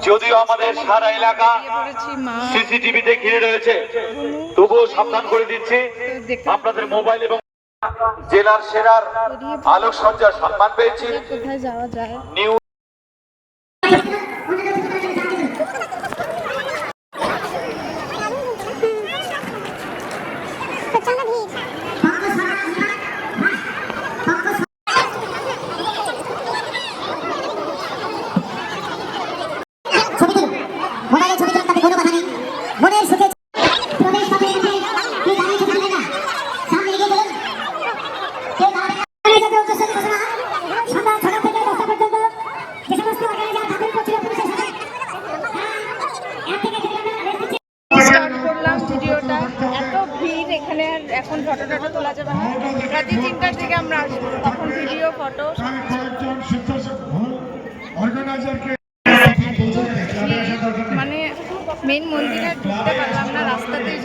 যদিও আমাদের সারা এলাকা সিসিটিভিতে ঘিরে রয়েছে, তবুও সাবধান করে দিচ্ছি আপনাদের মোবাইল এবং জেলার সেরার আলোকসজ্জার সম্মান পেয়েছি। কোথায় যাওয়া যায়? নিউ ভিডিওটা এত ভিড় এখানে, আর এখন ফটো টটো তোলা যাবে না। রাত্রি 3টার দিকে আমরা আসবো, তখন ভিডিও ফটো মানে মেন মন্দিরে ঢুকতে পারলাম না, রাস্তাতেই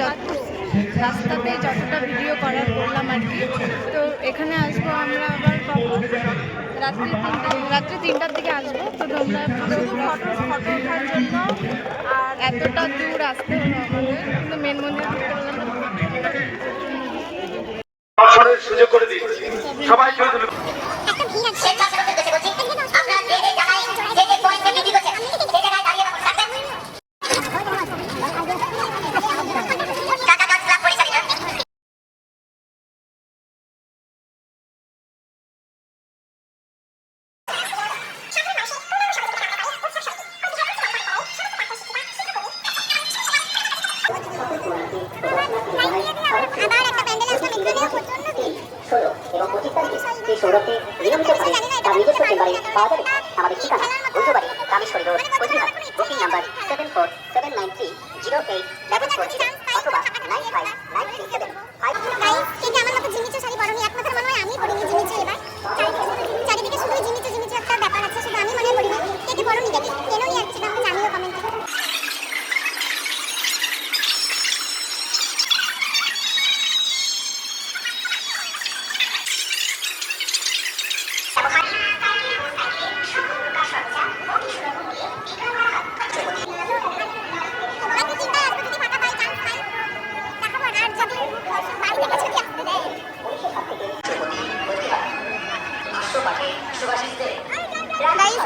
যতটা ভিডিও করার করলাম আর কি। তো এখানে আসবো আমরা আবার রাত্রি 3টার দিকে আসবো। তো তোমরা ফটো ওঠার জন্য আর এতটা দূর আসতে হলো আমাদের, কিন্তু মেন মন্দিরে ঢুকতে পারলাম না। সুযোগ করে দিচ্ছি সবাই এবং 25 তারিখে এই সৌরভকে নিয়মিত ভাবে তার নিজস্ব চেম্বারে পাওয়া যাবে। আমাদের ঠিকানা গুঞ্জবাড়ি, Rameshwari road, Cooch Behar. Booking number 7479308740 অথবা 959375। আমার মতো জিমিচু শাড়ি পরনি, একমাত্র মনে হয় আমি পরিনি জিমিচু। এবার চারিদিকে শুধু জিমিচু একটা ব্যাপার আছে, শুধু আমি মনে পরিনি। কে কে পরনি দেখি কেন নিয়ে আসছে আমাকে জানিও কমেন্টে।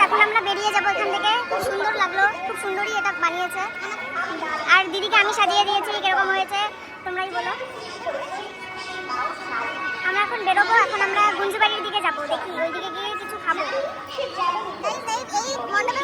এখন আমরা বেরিয়ে যাবো এখান থেকে। খুব সুন্দর লাগলো, খুব সুন্দরই এটা বানিয়েছে। আর দিদিকে আমি সাজিয়ে দিয়েছি, কিরকম হয়েছে তোমরাই বলো। আমরা এখন বেরোবো, এখন আমরা গুঞ্জবাড়ির দিকে যাবো, দেখি ওইদিকে গিয়ে কিছু খাবো। এই মণ্ডপে